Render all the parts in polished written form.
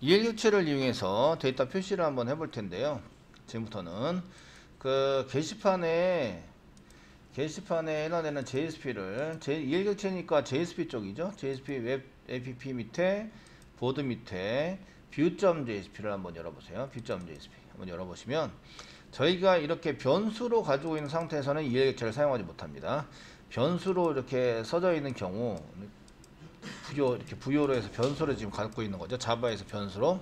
EL객체를 이용해서 데이터 표시를 한번 해볼 텐데요. 지금부터는 그 게시판에 해당되는 JSP를 EL객체니까 JSP 쪽이죠. JSP 웹 app 밑에 보드 밑에 view.jsp를 한번 열어보세요. view.jsp 한번 열어보시면 저희가 이렇게 변수로 가지고 있는 상태에서는 EL객체를 사용하지 못합니다. 변수로 이렇게 써져 있는 경우 이렇게 부여로 해서 변수를 지금 갖고 있는 거죠. 자바에서 변수로.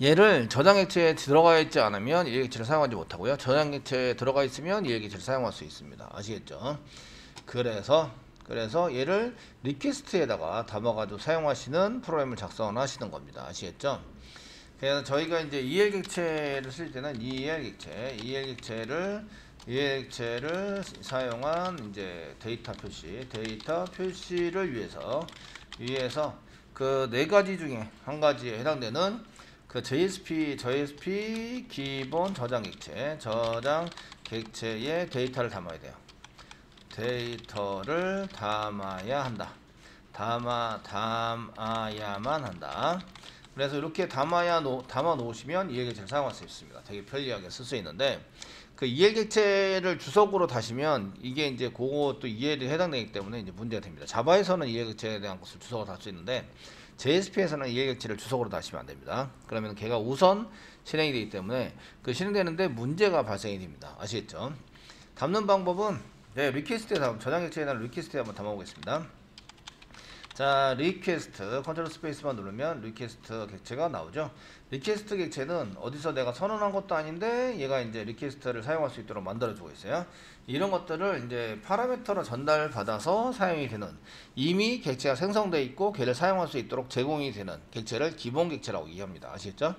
얘를 저장 객체에 들어가 있지 않으면 EL 객체를 사용하지 못하고요. 저장 객체에 들어가 있으면 EL 객체를 사용할 수 있습니다. 아시겠죠? 그래서 얘를 리퀘스트에다가 담아가지고 사용하시는 프로그램을 작성을 하시는 겁니다. 아시겠죠? 그래서 저희가 이제 EL 객체를 쓸 때는 EL 객체를 사용한 이제 데이터 표시를 위해서 그 네 가지 중에 한 가지에 해당되는 그 JSP 기본 저장 객체에 데이터를 담아야 돼요. 데이터를 담아야 한다. 담아야만 한다. 그래서 이렇게 담아 놓으시면 EL 객체를 사용할 수 있습니다. 되게 편리하게 쓸 수 있는데 그 EL 객체를 주석으로 다시면 이게 이제 그것도 EL에 해당되기 때문에 이제 문제가 됩니다. 자바에서는 EL 객체에 대한 것을 주석으로 달 수 있는데 JSP에서는 EL 객체를 주석으로 다시면 안 됩니다. 그러면 걔가 우선 실행이 되기 때문에 그 실행되는데 문제가 발생이 됩니다. 아시겠죠? 담는 방법은 리퀘스트에 저장 객체에 대한 리퀘스트에 한번 담아보겠습니다. 자, 리퀘스트 컨트롤 스페이스만 누르면 리퀘스트 객체가 나오죠. 리퀘스트 객체는 어디서 내가 선언한 것도 아닌데 얘가 이제 리퀘스트를 사용할 수 있도록 만들어 주고 있어요. 이런 것들을 이제 파라미터로 전달받아서 사용이 되는, 이미 객체가 생성되어 있고 걔를 사용할 수 있도록 제공이 되는 객체를 기본 객체라고 얘기합니다. 아시겠죠?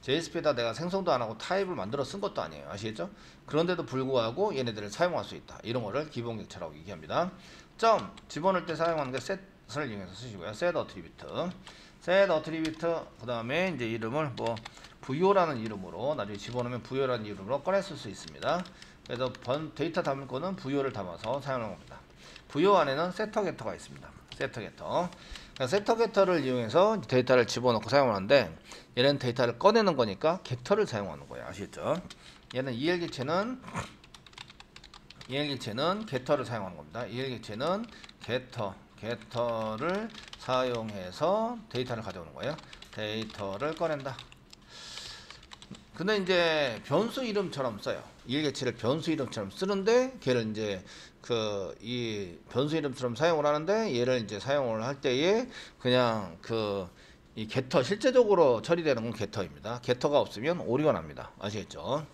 JSP에다 내가 생성도 안 하고 타입을 만들어 쓴 것도 아니에요. 아시겠죠? 그런데도 불구하고 얘네들을 사용할 수 있다. 이런 거를 기본 객체라고 얘기합니다. 점 집어넣을 때 사용하는 게 set을 이용해서 쓰시고요. set attribute 그 다음에 이제 이름을 뭐 부요라는 이름으로, 나중에 집어넣으면 부요라는 이름으로 꺼내 쓸 수 있습니다. 그래서 데이터 담을 거는 부요를 담아서 사용하는 겁니다. 부요 안에는 setter getter가 있습니다. setter getter를 이용해서 데이터를 집어넣고 사용하는데 얘는 데이터를 꺼내는 거니까 getter를 사용하는 거예요. 아시겠죠? 얘는 EL 객체는 getter를 사용하는 겁니다. EL 객체는 getter를 사용해서 데이터를 가져오는 거예요. 데이터를 꺼낸다. 근데 이제 변수 이름처럼 써요. EL 객체를 변수 이름처럼 쓰는데 걔를 이제 이 변수 이름처럼 사용을 하는데 얘를 이제 사용을 할 때에 그냥 이 getter 실제적으로 처리되는 건 getter입니다. getter가 없으면 오류가 납니다. 아시겠죠?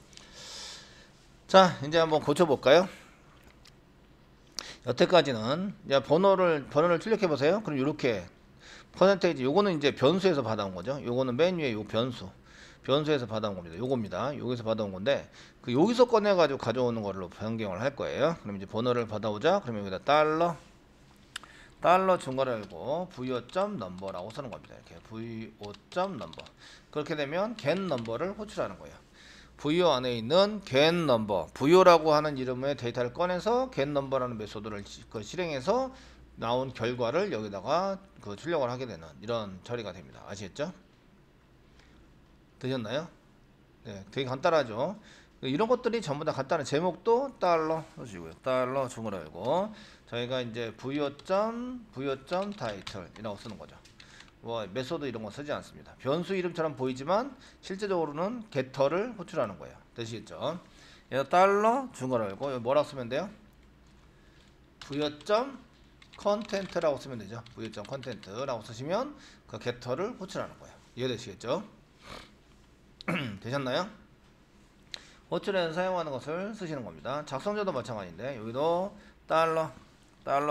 자, 이제 한번 고쳐볼까요? 여태까지는 번호를 출력해 보세요. 그럼 이렇게 퍼센테이지, 요거는 이제 변수에서 받아온 거죠. 요거는 맨 위에 요 변수에서 받아온 겁니다. 요겁니다. 여기서 받아온 건데 여기서 꺼내 가지고 가져오는 걸로 변경을 할 거예요. 그럼 이제 번호를 받아오자. 그러면 여기다 달러 중괄호 열고 부요.number라고 쓰는 겁니다. 이렇게 부요.number. 그렇게 되면 get number를 호출하는 거예요. 부요 안에 있는 get number, 부요라고 하는 이름의 데이터를 꺼내서 get number라는 메소드를 실행해서 나온 결과를 여기다가 출력을 하게 되는 이런 처리가 됩니다. 아시겠죠? 되셨나요? 네, 되게 간단하죠. 이런 것들이 전부 다 간단한, 제목도 달러 넣으시고요. 달러 중괄호 열고 저희가 이제 부요.title 이라고 쓰는 거죠. 뭐 메소드 이런 거 쓰지 않습니다. 변수 이름처럼 보이지만 실제적으로는 getter를 호출하는 거예요. 되시겠죠? 얘가 달러 중괄호 열고 여기 뭐라고 쓰면 돼요? 부요.content라고 쓰면 되죠. 부요.content라고 쓰시면 그 getter를 호출하는 거예요. 이해되시겠죠? 되셨나요? 호출해서 사용하는 것을 쓰시는 겁니다. 작성자도 마찬가지인데 여기도 달러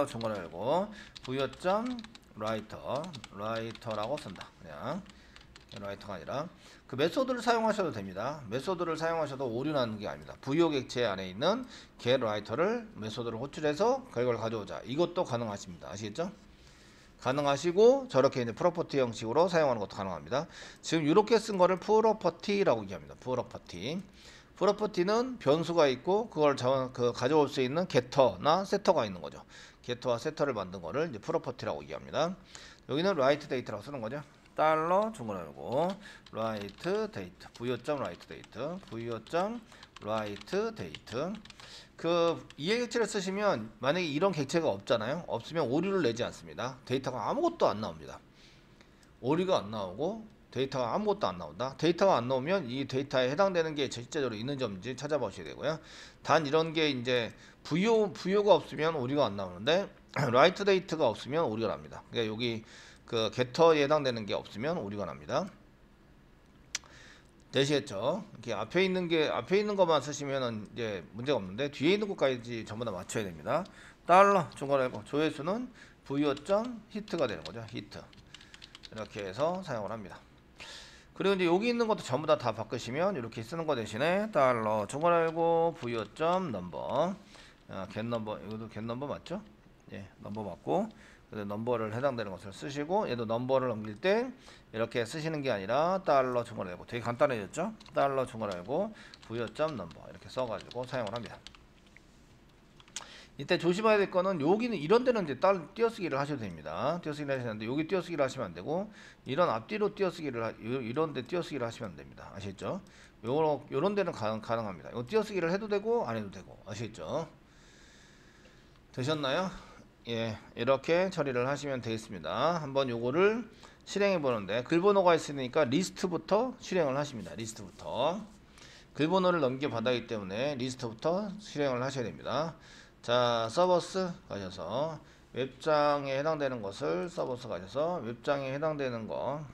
중괄호 열고 부요.writer라고 쓴다. 그냥 라이터가 아니라 그 메소드를 사용하셔도 됩니다. 메소드를 사용하셔도 오류 나는 게 아닙니다. 부요 객체 안에 있는 getWriter를 메소드를 호출해서 결과를 가져오자. 이것도 가능하십니다. 아시겠죠? 가능하시고 저렇게 이제 프로퍼티 형식으로 사용하는 것도 가능합니다. 지금 이렇게 쓴 거를 프로퍼티라고 얘기합니다. 프로퍼티는 변수가 있고 그걸 가져올 수 있는 getter나 setter가 있는 거죠. 게터와 세터를 만든 거를 이제 프로퍼티라고 얘기합니다. 여기는 write date라고 쓰는 거죠. 달러 중괄호 열고 write date 부여점 write date 부여점 write date. 그 ELG를 쓰시면 만약에 이런 객체가 없잖아요. 없으면 오류를 내지 않습니다. 데이터가 아무것도 안 나옵니다. 오류가 안 나오고 데이터가 아무것도 안 나온다. 데이터가 안 나오면 이 데이터에 해당되는 게 실제적으로 있는 점인지 찾아보셔야 되고요. 단 이런 게 이제 부여가 없으면 오류가 안 나오는데 write date가 없으면 오류가 납니다. 그러니까 여기 그 gett에 해당되는 게 없으면 오류가 납니다. 되시겠죠? 이렇게 앞에 있는 것만 쓰시면은 이제 문제가 없는데 뒤에 있는 것까지 전부 다 맞춰야 됩니다. 달러 중괄호 조회수는 부여점 히트가 되는 거죠. 히트. 이렇게 해서 사용을 합니다. 그리고 이제 여기 있는 것도 전부 다 바꾸시면 이렇게 쓰는 거 대신에 달러 중괄호 부여점 넘버 get 넘버 이것도 get 넘버 맞죠? 예, 넘버 맞고 그래서 넘버를 해당되는 것을 쓰시고 얘도 넘버를 넘길 때 이렇게 쓰시는 게 아니라 달러 중괄호 되게 간단해졌죠? 달러 중괄호 부여점 넘버 이렇게 써가지고 사용을 합니다. 이때 조심해야 될 거는 여기는 이런 데는 이제 띄어쓰기를 하셔도 됩니다. 띄어쓰기를 하시는데 여기 띄어쓰기를 하시면 안 되고 이런 앞뒤로 이런 데 띄어쓰기를 하시면 안 됩니다. 아시겠죠? 요런 데는 가능합니다. 이거 띄어쓰기를 해도 되고 안 해도 되고 아시겠죠? 되셨나요? 예, 이렇게 처리를 하시면 되겠습니다. 한번 요거를 실행해 보는데 글번호가 있으니까 리스트부터 실행을 하십니다. 리스트부터 글번호를 넘겨 받았기 때문에 리스트부터 실행을 하셔야 됩니다. 자, 서버스 가셔서 웹장에 해당되는 것을 서버스 가셔서 웹장에 해당되는 거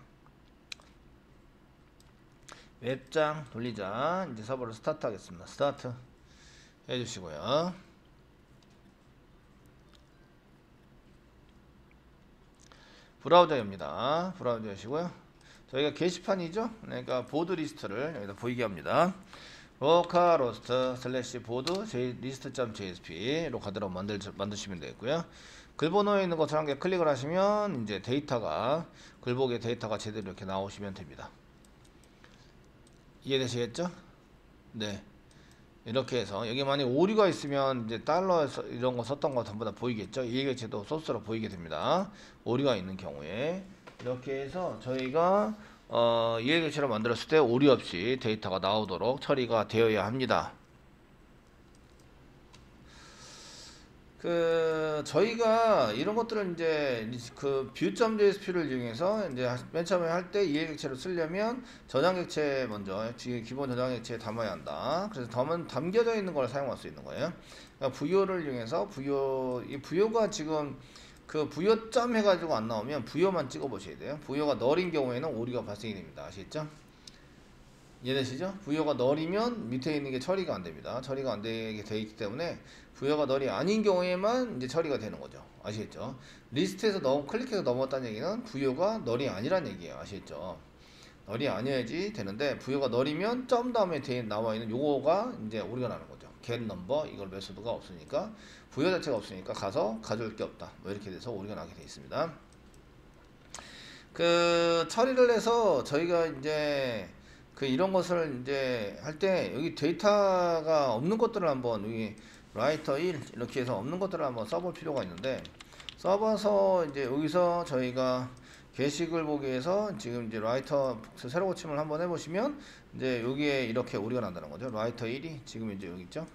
웹장 돌리자. 이제 서버를 스타트 하겠습니다. 스타트 해주시고요. 브라우저입니다. 브라우저 하시고요. 저희가 게시판이죠. 그러니까 보드 리스트를 여기다 보이게 합니다. localhost / 보드 list.jsp로 가도록 만드시면 되겠고요. 글번호에 있는 것을 한 개 클릭을 하시면 이제 데이터가 글복의 데이터가 제대로 이렇게 나오시면 됩니다. 이해되시겠죠? 네. 이렇게 해서 여기 만약 오류가 있으면 이제 달러 이런 거 썼던 거 전부 다 보이겠죠? 이해객체도 소스로 보이게 됩니다. 오류가 있는 경우에 이렇게 해서 저희가 이해객체를 만들었을 때 오류 없이 데이터가 나오도록 처리가 되어야 합니다. 저희가 이런 것들을 이제 그 view.jsp를 이용해서 이제 맨 처음에 할 때 이해객체로 쓰려면 저장객체 먼저 기본 저장객체에 담아야 한다. 그래서 담겨져 있는 걸 사용할 수 있는 거예요. 그러니까 부여를 이용해서 이 부여가 지금 그 부여점 해가지고 안 나오면 부여만 찍어 보셔야 돼요. 부여가 널인 경우에는 오류가 발생이 됩니다. 아시겠죠? 이해되시죠? 부여가 널이면 밑에 있는 게 처리가 안 됩니다. 처리가 안 되게 되어 있기 때문에 부여가 널이 아닌 경우에만 이제 처리가 되는 거죠. 아시겠죠? 리스트에서 클릭해서 넘어왔다는 얘기는 부여가 널이 아니란 얘기예요. 아시겠죠? 널이 아니어야지 되는데 부여가 널이면 점 다음에 나와 있는 요거가 이제 오류가 나는 거죠. get number 이걸 메소드가 없으니까 부여 자체가 없으니까 가서 가져올 게 없다. 뭐 이렇게 돼서 오류가 나게 되어 있습니다. 처리를 해서 저희가 이제 이런 것을 이제 할 때 여기 데이터가 없는 것들을 한번 여기 라이터 1 이렇게 해서 없는 것들을 한번 써볼 필요가 있는데 써봐서 이제 여기서 저희가 게시글 보기 위해서 지금 이제 라이터 새로 고침을 한번 해보시면 이제 여기에 이렇게 오류가 난다는 거죠. 라이터 1이 지금 이제 여기 있죠.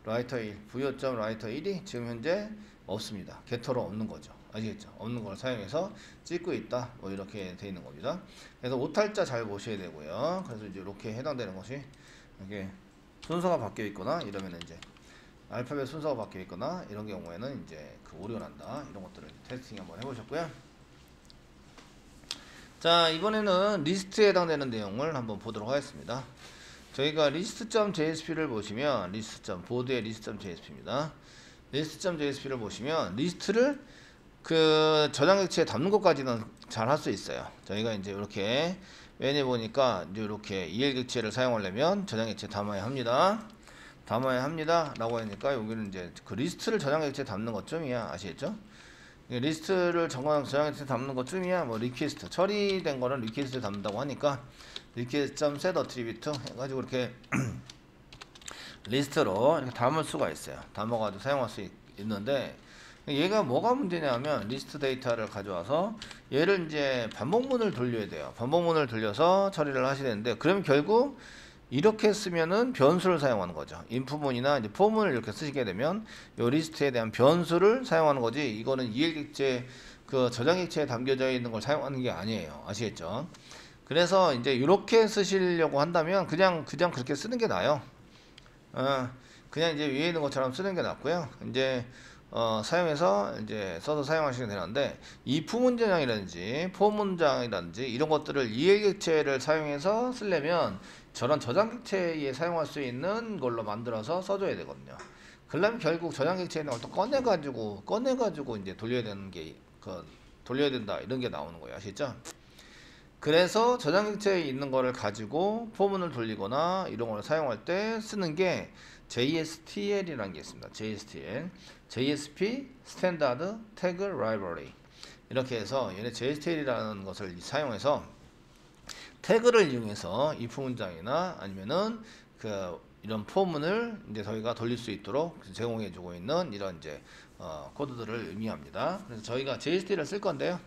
라이터 1 부여점 라이터 1이 지금 현재 없습니다. 게터로 없는 거죠. 아시겠죠? 없는 걸 사용해서 찍고 있다. 뭐 이렇게 되어 있는 겁니다. 그래서 오탈자 잘 보셔야 되고요. 그래서 이제 이렇게 해당되는 것이 이렇게 순서가 바뀌어 있거나 이러면 이제 알파벳 순서가 바뀌어 있거나 이런 경우에는 이제 오류가 난다. 이런 것들을 테스팅 한번 해보셨고요. 자, 이번에는 리스트에 해당되는 내용을 한번 보도록 하겠습니다. 저희가 list.jsp를 보시면 보드의 list.jsp입니다. list.jsp를 보시면 리스트를 저장객체에 담는 것까지는 잘 할 수 있어요. 저희가 이제 이렇게 메뉴 보니까 이제 이렇게 EL객체를 사용하려면 저장객체에 담아야 합니다. 라고 하니까 여기는 이제 그 리스트를 저장객체에 담는 것쯤이야. 아시겠죠? 리스트를 저장객체에 담는 것쯤이야. 뭐 리퀘스트 처리된 거는 리퀘스트에 담는다고 하니까 request.set attribute 해가지고 이렇게 리스트로 이렇게 담을 수가 있어요. 담아가지고 사용할 수 있는데 얘가 뭐가 문제냐면 리스트 데이터를 가져와서 얘를 이제 반복문을 돌려야 돼요. 반복문을 돌려서 처리를 하셔야 되는데, 그럼 결국 이렇게 쓰면은 변수를 사용하는 거죠. input문이나 이제 for문을 이렇게 쓰시게 되면 요 리스트에 대한 변수를 사용하는 거지, 이거는 EL객체 그 저장객체에 담겨져 있는 걸 사용하는 게 아니에요. 아시겠죠? 그래서 이제 이렇게 쓰시려고 한다면 그냥 그렇게 쓰는 게 나아요. 그냥 이제 위에 있는 것처럼 쓰는 게 낫고요. 이제 사용해서 이제 써서 사용하시면 되는데, if 문장이라든지 for 문장이라든지 이런 것들을 EL객체를 사용해서 쓰려면 저런 저장객체에 사용할 수 있는 걸로 만들어서 써줘야 되거든요. 그러면 결국 저장객체에 있는 걸 또 꺼내가지고 이제 돌려야 되는 게 돌려야 된다 이런 게 나오는 거예요. 아시죠? 그래서 저장객체에 있는 거를 가지고 포문을 돌리거나 이런 걸 사용할 때 쓰는 게 JSTL이라는 게 있습니다. JSTL, JSP 스탠다드 태그 라이브러리, 이렇게 해서 얘네 JSTL이라는 것을 사용해서 태그를 이용해서 if 문장이나 아니면은 이런 포문을 이제 저희가 돌릴 수 있도록 제공해주고 있는 이런 이제 코드들을 의미합니다. 그래서 저희가 JSTL을 쓸 건데요.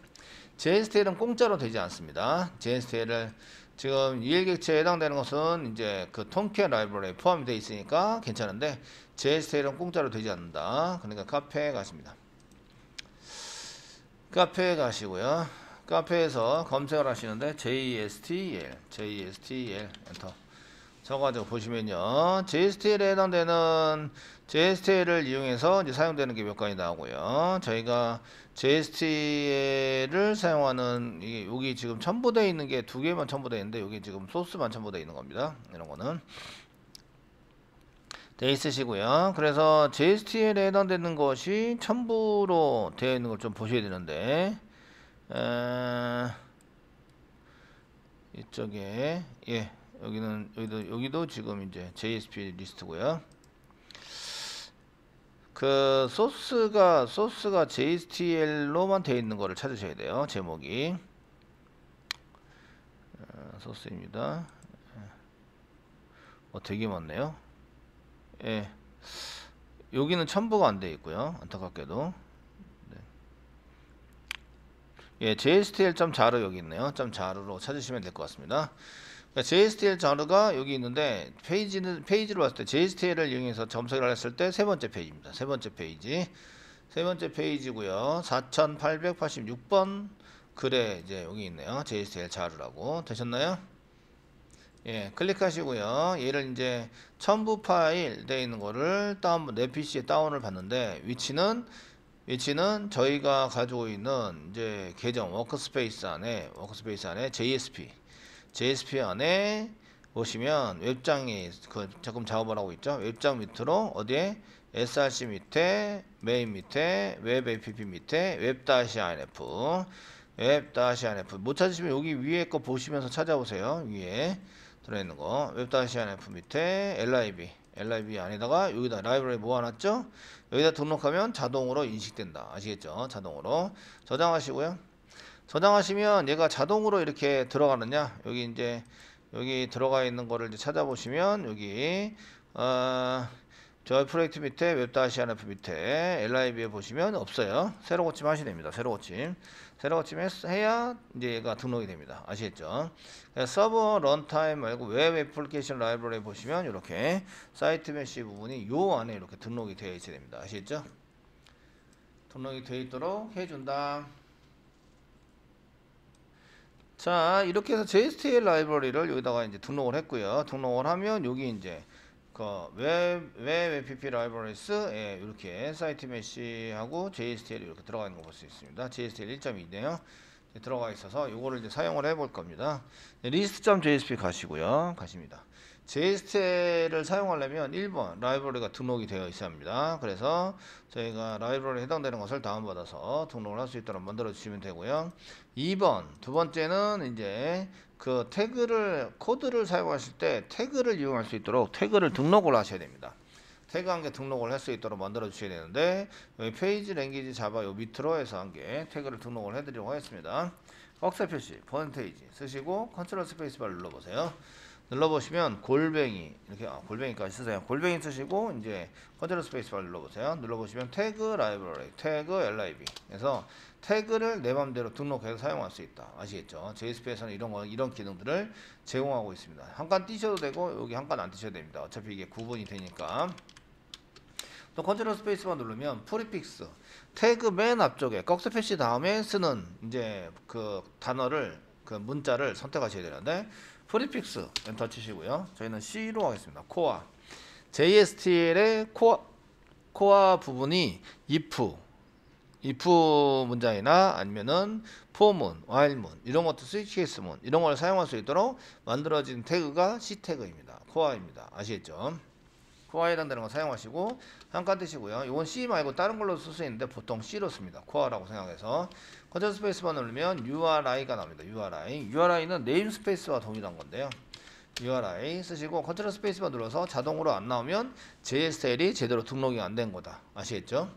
JSTL은 공짜로 되지 않습니다. JSTL을 지금 EL객체에 해당되는 것은 이제 그 톰캣 라이브러리에 포함이 되어 있으니까 괜찮은데, JSTL은 공짜로 되지 않는다. 그러니까 카페에 가십니다. 카페에 가시고요. 카페에서 검색을 하시는데 JSTL 엔터 쳐가지고 보시면요, JSTL에 해당되는 JSTL을 이용해서 이제 사용되는 게 몇 가지 나오고요. 저희가 JSTL을 사용하는 이게 여기 지금 첨부되어 있는 게 두 개만 첨부되어 있는데, 여기 지금 소스만 첨부되어 있는 겁니다. 이런 거는 돼 있으시고요. 그래서 JSTL에 해당되는 것이 첨부로 되어 있는 걸 좀 보셔야 되는데, 이쪽에 여기도 지금 이제 JSP 리스트고요. 그 소스가 JSTL로만 되어 있는 거를 찾으셔야 돼요. 제목이 소스입니다. 되게 많네요. 예, 여기는 첨부가 안 되어 있고요. 안타깝게도. 네. 예, JSTL.jar 여기 있네요. .jar로 찾으시면 될 것 같습니다. 그러니까 JSTL 자르가 여기 있는데, 페이지로 왔을 때 JSTL을 이용해서 검색을 했을 때 세 번째 페이지입니다. 세 번째 페이지고요. 4886번 글에 이제 여기 있네요. JSTL 자르라고. 되셨나요? 예, 클릭하시고요. 얘를 이제 첨부 파일 되어 있는 거를 내 PC에 다운을 받는데, 위치는 저희가 가지고 있는 이제 계정 워크스페이스 안에 JSP 안에 보시면 웹장이 조금 작업을 하고 있죠. 웹장 밑으로 어디에 src 밑에 메인 밑에 웹 app 밑에 웹-inf 못 찾으시면 여기 위에 거 보시면서 찾아보세요. 위에 들어있는 거 웹-inf 밑에 lib 안에다가 여기다 라이브러리 모아놨죠. 여기다 등록하면 자동으로 인식된다. 아시겠죠? 자동으로 저장하시고요. 저장하시면 얘가 자동으로 이렇게 들어가느냐, 여기 이제 여기 들어가 있는 거를 이제 찾아보시면 여기 저희 프로젝트 밑에 웹-inf 밑에 lib에 보시면 없어요. 새로 고침 하시면 됩니다. 새로 고침 해야 이제 얘가 등록이 됩니다. 아시겠죠? 서버 런타임 말고 웹 애플리케이션 라이브러리 보시면 이렇게 사이트 메시 부분이 요 안에 이렇게 등록이 되어 있어야 됩니다. 아시겠죠? 등록이 되어 있도록 해준다. 자, 이렇게 해서 JSTL 라이브러리를 여기다가 이제 등록을 했고요. 등록을 하면 여기 이제 웹 app 라이브러리스 이렇게 사이트 메시하고 JSTL이 이렇게 들어가 있는 거 볼 수 있습니다. JSTL 1.2네요. 들어가 있어서 이거를 이제 사용을 해볼 겁니다. list.jsp 가십니다. JSTL을 사용하려면 1번 라이브러리가 등록이 되어 있어야 합니다. 그래서 저희가 라이브러리에 해당되는 것을 다운받아서 등록을 할 수 있도록 만들어 주시면 되고요. 2번 두 번째는 이제 그 코드를 사용하실 때 태그를 이용할 수 있도록 태그를 등록을 하셔야 됩니다. 태그 한 개 등록을 할 수 있도록 만들어 주셔야 되는데, 여기 페이지 랭귀지 자바 요 밑으로 해서 한 개 태그를 등록을 해드리려고 하겠습니다. 꺽쇠 표시 퍼센테이지 쓰시고 컨트롤 스페이스바를 눌러보세요. 눌러보시면 골뱅이 이렇게 골뱅이까지 쓰세요. 골뱅이 쓰시고 이제 컨트롤 스페이스바를 눌러보세요. 눌러보시면 태그 라이브러리, 태그 lib. 그래서 태그를 내 맘대로 등록해서 사용할 수 있다. 아시겠죠? JSP에서는 이런 기능들을 제공하고 있습니다. 한 칸 띄셔도 되고 여기 한 칸 안 띄셔도 됩니다. 어차피 이게 구분이 되니까. 또 컨트롤 스페이스바 누르면 프리픽스 태그 맨 앞쪽에 꺽쇠패시 다음에 쓰는 이제 그 단어를 그 문자를 선택하셔야 되는데 프리픽스 엔터 치시고요. 저희는 C로 하겠습니다. 코어 JSTL의 코어 부분이 if 문장이나 아니면은 for문, while문 이런 것도 스위치 케이스문 이런 걸 사용할 수 있도록 만들어진 태그가 C 태그입니다. 코어입니다. 아시겠죠? 코어이라는 걸 사용하시고 한 칸 뜨시고요. 이건 C 말고 다른 걸로 쓸 수 있는데 보통 C로 씁니다. 코어라고 생각해서 컨트롤 스페이스바 누르면 URI가 나옵니다. URI는 네임 스페이스와 동일한 건데요. URI 쓰시고 컨트롤 스페이스바 눌러서 자동으로 안 나오면 JSTL이 제대로 등록이 안 된 거다. 아시겠죠?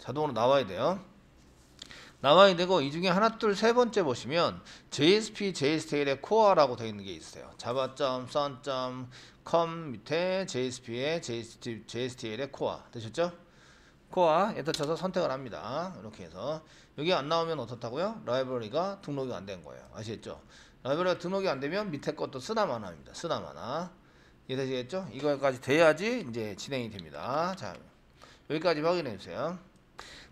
자동으로 나와야 돼요. 나와야 되고 이 중에 하나 둘 세 번째 보시면 JSP, JSTL의 코어라고 되어 있는 게 있어요. java.sun.com 밑에 JSP의 JSTL의 코어 되셨죠? 코어 엔터 쳐서 선택을 합니다. 이렇게 해서 여기 안 나오면 어떻다고요? 라이브러리가 등록이 안 된 거예요. 아시겠죠? 라이브러리가 등록이 안 되면 밑에 것도 쓰나마나입니다. 쓰나마나 이해되시겠죠? 이거까지 돼야지 이제 진행이 됩니다. 자 여기까지 확인해 주세요.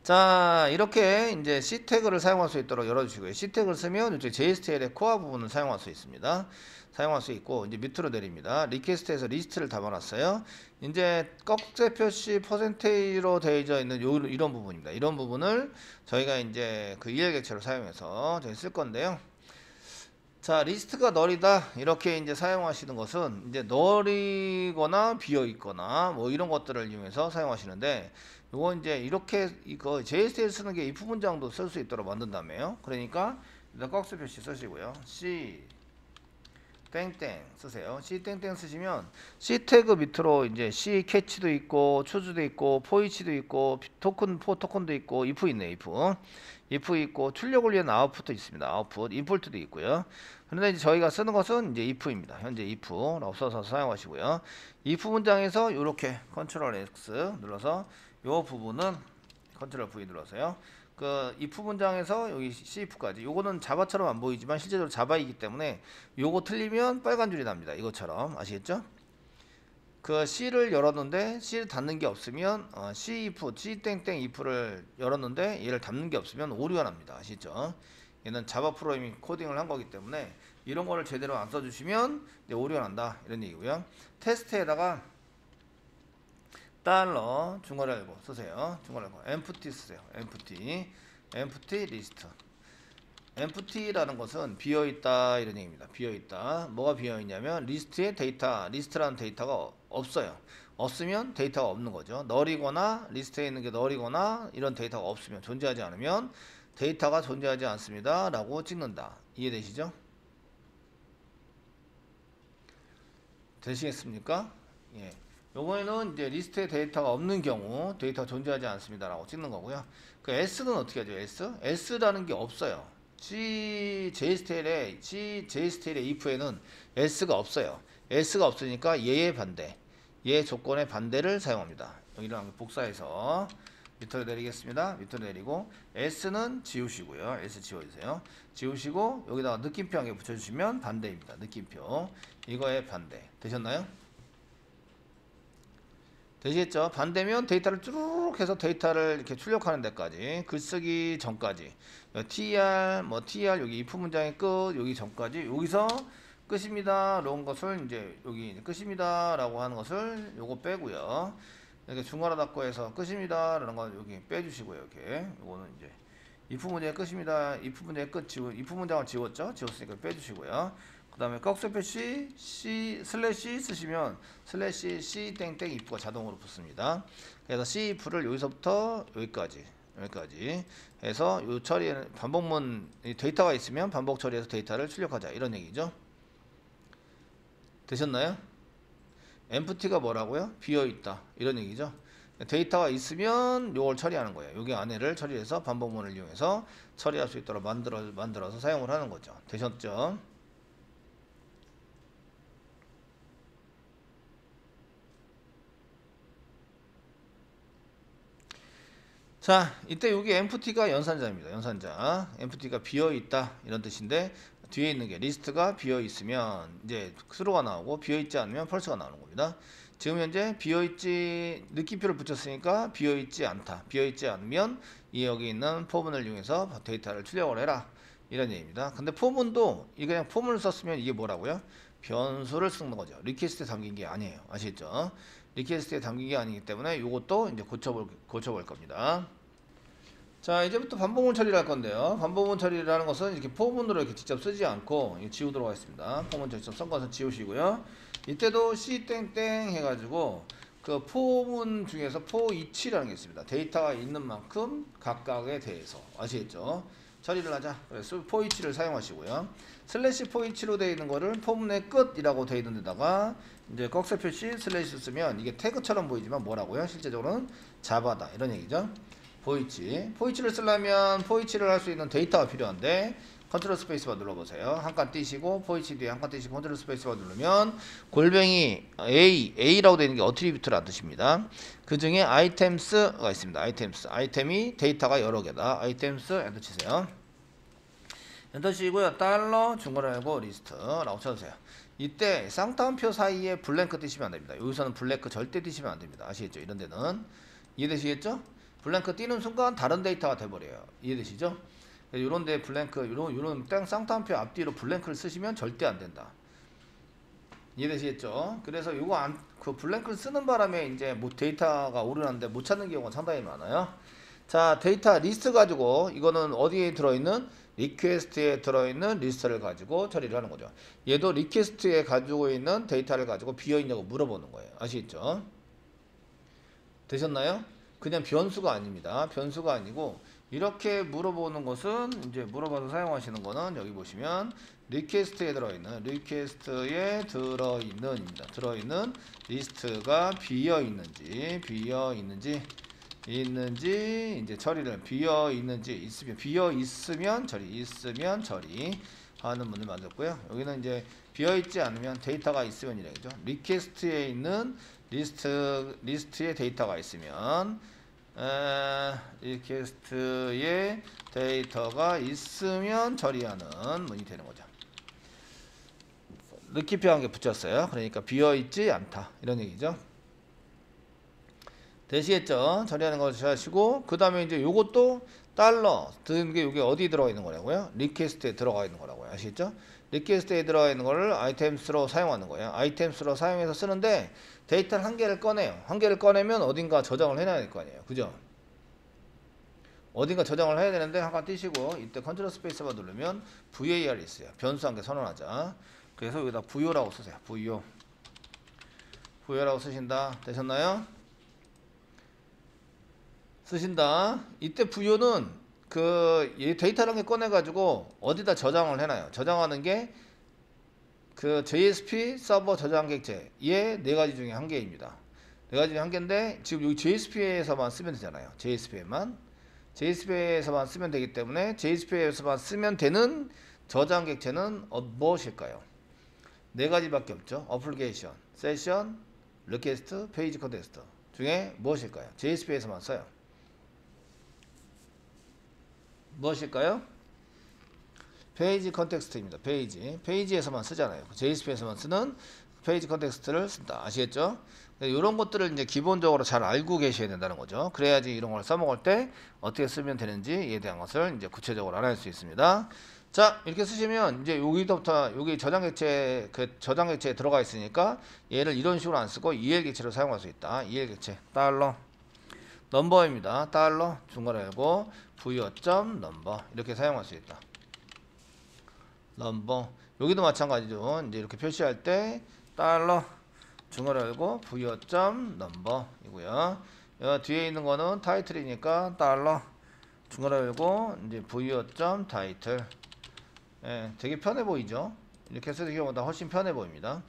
자 이렇게 이제 C 태그를 사용할 수 있도록 열어주시고요. C 태그를 쓰면 이쪽 JSTL의 코어 부분을 사용할 수 있습니다. 사용할 수 있고 이제 밑으로 내립니다. 리퀘스트에서 리스트를 담아놨어요. 이제 꺽쇠 표시 퍼센테이로 되어져 있는 이런 부분입니다. 이런 부분을 저희가 이제 그 EL 객체로 사용해서 저희 쓸 건데요. 자 리스트가 널이다 이렇게 이제 사용하시는 것은 이제 널이거나 비어 있거나 뭐 이런 것들을 이용해서 사용하시는데 요거 이제 이렇게 이거 JSTL 쓰는 게 if 문장도 쓸 수 있도록 만든다며요. 그러니까 일단 꺽쇠 표시 쓰시고요. C 땡땡 쓰세요. C 땡땡 쓰시면 C 태그 밑으로 이제 C 캐치도 있고 추즈도 있고 포이치도 있고 토큰도 있고 if 있네. if 있고 출력을 위한 아웃풋도 있습니다. 아웃풋 인풋도 있고요. 그런데 이제 저희가 쓰는 것은 이제 if입니다. 현재 if라고 써서 사용하시고요. if 문장에서 이렇게 컨트롤 X 눌러서 요 부분은 컨트롤 V 눌러서요. 그 if 문장에서 여기 cif까지 요거는 자바처럼 안 보이지만 실제로 자바이기 때문에 요거 틀리면 빨간 줄이 납니다. 이것처럼 아시겠죠? 그 C를 열었는데 C를 닫는 게 없으면 cif, c땡땡 if를 열었는데 얘를 닫는 게 없으면 오류가 납니다. 아시죠? 얘는 자바 프로그래밍 코딩을 한 거기 때문에 이런 거를 제대로 안 써주시면 오류가 난다 이런 얘기고요. 테스트에다가 달러 중괄호 열고 쓰세요. 중괄호 열고 empty 쓰세요. empty list. empty라는 것은 비어있다 이런 얘기입니다. 비어있다. 뭐가 비어있냐면 리스트에 리스트라는 데이터가 없어요. 없으면 데이터가 없는 거죠. 널이거나 리스트에 있는 게 널이거나 이런 데이터가 없으면 존재하지 않으면 데이터가 존재하지 않습니다 라고 찍는다. 이해되시죠? 되시겠습니까? 예. 요거에는 이제 리스트에 데이터가 없는 경우 데이터가 존재하지 않습니다 라고 찍는 거고요. 그 S는 어떻게 하죠? S라는 게 없어요. JSTL의 if에는 S가 없어요. S가 없으니까 얘의 반대, 얘 조건의 반대를 사용합니다. 여기랑 복사해서 밑으로 내리겠습니다. 밑으로 내리고 S는 지우시고요. S 지워주세요. 지우시고 여기다가 느낌표 한 개 붙여주시면 반대입니다. 느낌표 이거의 반대 되셨나요? 되시겠죠? 반대면 데이터를 쭈르륵 해서 데이터를 이렇게 출력하는 데까지 글쓰기 전까지 TR 여기 if 문장의 끝 여기 전까지 여기서 끝입니다 라는 것을 이제 여기 끝입니다 라고 하는 것을 요거 빼고요. 이렇게 중괄호 닫고 해서 끝입니다 라는 거 여기 빼주시고요. 이렇게 요거는 이제 if 문장의 끝입니다. if 문장의 끝 if 문장을 지웠죠? 지웠으니까 빼주시고요. 그 다음에 꺽쇠 표시 슬래시 쓰시면 슬래시 C 땡땡 if가 자동으로 붙습니다. 그래서 C if를 여기서부터 여기까지 해서 요 처리에는 반복문 데이터가 있으면 반복 처리해서 데이터를 출력하자 이런 얘기죠. 되셨나요? empty가 뭐라고요? 비어있다 이런 얘기죠. 데이터가 있으면 요걸 처리하는 거예요. 여기 안에를 처리해서 반복문을 이용해서 처리할 수 있도록 만들어서 사용을 하는 거죠. 되셨죠? 자, 이때 여기 empty가 연산자입니다. 연산자. empty가 비어 있다 이런 뜻인데 뒤에 있는 게 리스트가 비어 있으면 이제 true가 나오고 비어 있지 않으면 false가 나오는 겁니다. 지금 현재 비어 있지 느낌표를 붙였으니까 비어 있지 않다. 비어 있지 않으면 이 여기 있는 포문을 이용해서 데이터를 출력을 해라. 이런 얘기입니다. 근데 포문도 이 그냥 포문을 썼으면 이게 뭐라고요? 변수를 쓰는 거죠. 리퀘스트에 담긴 게 아니에요. 아시겠죠? 리퀘스트에 담긴 게 아니기 때문에 이것도 이제 고쳐볼 겁니다. 자, 이제부터 반복문 처리를 할 건데요. 반복문 처리라는 것은 이렇게 포문으로 이렇게 직접 쓰지 않고 지우도록 하겠습니다. 포문 직접 쓴 것은 지우시고요. 이때도 C 땡땡 해가지고 그 포문 중에서 포이치라는 게 있습니다. 데이터가 있는 만큼 각각에 대해서 아시겠죠? 처리를 하자. 그래서 포이치를 사용하시고요. 슬래시 포이치로 되어 있는 거를 포문의 끝이라고 되어 있는 데다가 이제 꺽쇠 표시 슬래시 쓰면 이게 태그처럼 보이지만 뭐라고요? 실제적으로는 자바다 이런 얘기죠. 포이치를 쓰려면 포이치를 할 수 있는 데이터가 필요한데 컨트롤 스페이스바 눌러보세요. 한 칸 띄시고 포이치 뒤에 한 칸 띄시고 컨트롤 스페이스바 누르면 골뱅이 A라고 되어 있는 게 어트리뷰트라는 뜻입니다. 그 중에 아이템스가 있습니다. 아이템이 데이터가 여러 개다. 아이템스 엔터 치세요. 엔터 치고요. 달러 중괄호 알고 리스트라고 쳐주세요. 이때 쌍따옴표 사이에 블랭크 띄시면 안 됩니다. 여기서는 블랭크 절대 띄시면 안 됩니다. 아시겠죠? 이런 데는 이해되시겠죠? 블랭크 띄는 순간 다른 데이터가 돼버려요. 이해되시죠? 요런데 블랭크 요런 쌍따옴표 앞뒤로 블랭크를 쓰시면 절대 안 된다. 이해되시겠죠? 그래서 요거 그 블랭크를 쓰는 바람에 이제 뭐 데이터가 오류났는데 못 찾는 경우가 상당히 많아요. 자, 데이터 리스트 가지고 이거는 어디에 들어있는 리퀘스트에 들어있는 리스트를 가지고 처리를 하는 거죠. 얘도 리퀘스트에 가지고 있는 데이터를 가지고 비어있냐고 물어보는 거예요. 아시겠죠? 되셨나요? 그냥 변수가 아닙니다. 변수가 아니고 이렇게 물어보는 것은 이제 물어봐서 사용하시는 거는 여기 보시면 리퀘스트에 들어있는 들어있는 리스트가 비어 있는지 이제 처리를 비어 있으면 처리 하는 문을 만들었고요. 여기는 이제 비어 있지 않으면 데이터가 있으면 이래죠. 리퀘스트에 있는 리스트에 데이터가 있으면 리퀘스트에 데이터가 있으면 처리하는 문이 되는 거죠. 느낌표 한 개 붙였어요. 그러니까 비어 있지 않다 이런 얘기죠. 되시겠죠? 처리하는 거 하시고 그 다음에 이제 요것도 달러 드는 게 이게 어디 들어가 있는 거냐고요? 리퀘스트에 들어가 있는 거라고요. 아시겠죠? 리퀘스트에 들어가 있는 거를 아이템스로 사용하는 거예요. 아이템스로 사용해서 쓰는데 데이터를 한 개를 꺼내요. 한 개를 꺼내면 어딘가 저장을 해놔야 될 거 아니에요. 그죠? 어딘가 저장을 해야 되는데 한 칸 띄시고 이때 컨트롤 스페이스바 누르면 VAR이 있어요. 변수 한 개 선언하자. 그래서 여기다 VO라고 쓰세요. VO라고 쓰신다. 되셨나요? 쓰신다. 이때 VO는 그 데이터를 한 개 꺼내가지고 어디다 저장을 해놔요. 저장하는 게 그 JSP 서버 저장 객체 얘 네 가지 중에 한 개입니다. 네 가지 중에 한 개인데 지금 여기 JSP에서만 쓰면 되잖아요. JSP에서만 쓰면 되기 때문에 JSP에서만 쓰면 되는 저장 객체는 무엇일까요? 네 가지밖에 없죠. 어플리케이션, 세션, 리퀘스트, 페이지 컨텍스트 중에 무엇일까요? JSP에서만 써요. 무엇일까요? 페이지 컨텍스트입니다. 페이지에서만 쓰잖아요. JSP에서만 쓰는 페이지 컨텍스트를 쓴다. 아시겠죠? 이런 것들을 이제 기본적으로 잘 알고 계셔야 된다는 거죠. 그래야지 이런 걸 써먹을 때 어떻게 쓰면 되는지에 대한 것을 이제 구체적으로 알아낼 수 있습니다. 자, 이렇게 쓰시면 이제 여기부터 여기 저장 객체 저장 객체에 들어가 있으니까 얘를 이런 식으로 안 쓰고 EL 객체로 사용할 수 있다. EL 객체 달러 넘버입니다. 달러 중괄호 열고 부여.넘버 이렇게 사용할 수 있다. 넘버 여기도 마찬가지죠. 이제 이렇게 표시할 때 달러 중괄호 열고 부여.넘버 이고요. 뒤에 있는 거는 타이틀이니까 달러 중괄호 열고 이제 부여.타이틀 되게 편해 보이죠. 이렇게 쓰는 경우보다 훨씬 편해 보입니다.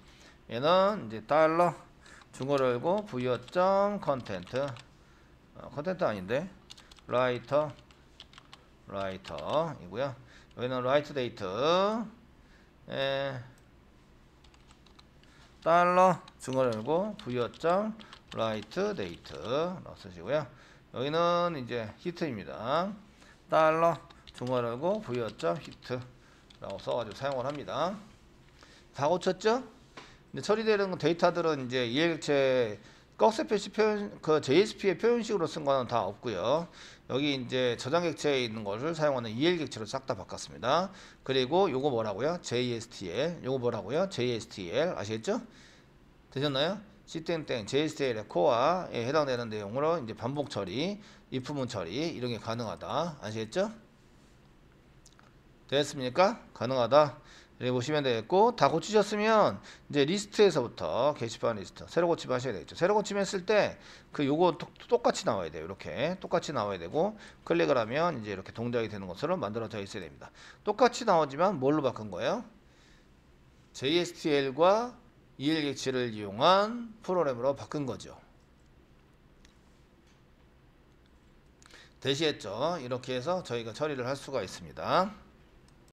얘는 이제 달러 중괄호 열고 부여.컨텐트 컨텐트 아닌데 라이터 이고요. 여기는 라이트 데이트 달러 중괄호 열고 부여.라이트 데이트 쓰시고요. 여기는 이제 히트입니다. 달러 중괄호고 부여점 히트라고 써가지고 사용을 합니다. 다 고쳤죠? 근데 처리되는 데이터들은 이제 이해객체 꺽쇠 표시 표현 그 JSP의 표현식으로 쓴 거는 다 없고요. 여기 이제 저장 객체에 있는 것을 사용하는 EL 객체로 싹 다 바꿨습니다. 그리고 요거 뭐라고요? JSTL. 요거 뭐라고요? JSTL. 아시겠죠? 되셨나요? C땡땡 JSTL의 코어에 해당되는 내용으로 이제 반복 처리, if문 처리 이런 게 가능하다. 아시겠죠? 됐습니까? 가능하다. 이렇게 보시면 되겠고, 다 고치셨으면 이제 리스트에서부터 게시판 리스트 새로 고침 하셔야 되겠죠. 새로 고침 했을 때 그 요거 똑같이 나와야 돼요. 이렇게 똑같이 나와야 되고, 클릭을 하면 이제 이렇게 동작이 되는 것으로 만들어져 있어야 됩니다. 똑같이 나오지만 뭘로 바꾼 거예요? JSTL과 EL객체를 이용한 프로그램으로 바꾼 거죠. 되시겠죠? 이렇게 해서 저희가 처리를 할 수가 있습니다.